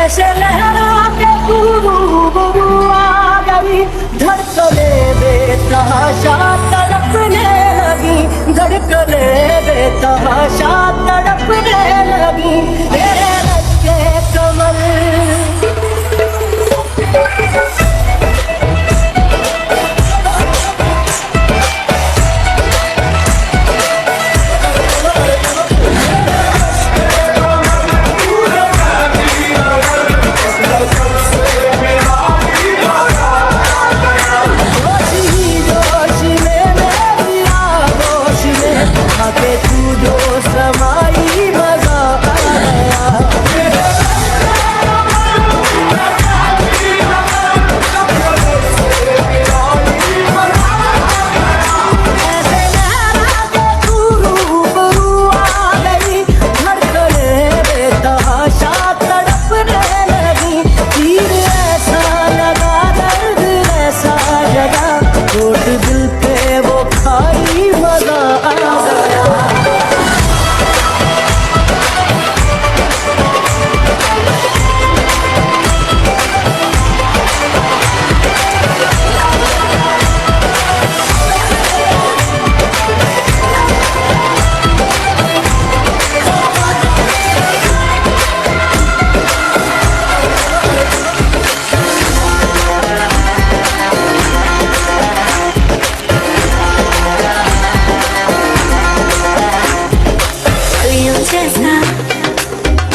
ऐसे लहरा के तू आ गई, धड़कने बेतहाशा तड़पने लगी, धड़कने बेतहाशा तड़पने लगी, तेरे लगे कमल।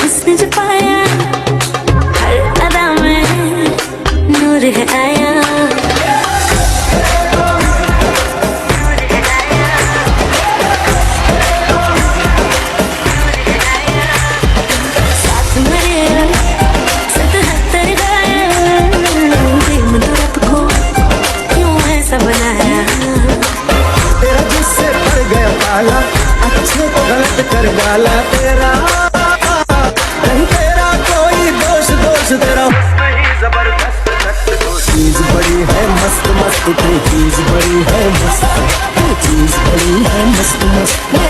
उसने जो पाया हर अदा में नूर है आया, साथ मेरे 77 गाया, प्रेम तो रब को क्यों ऐसा बनाया। तेरा जिससे पड़ गया पाला, अच्छे को गलत कर डाला तेरा, नहीं तेरा कोई दोष तेरा जबरदस्त चीज बड़ी है मस्त मस्त, तू चीज बड़ी है मस्त, तू चीज बड़ी है मस्त मस्त।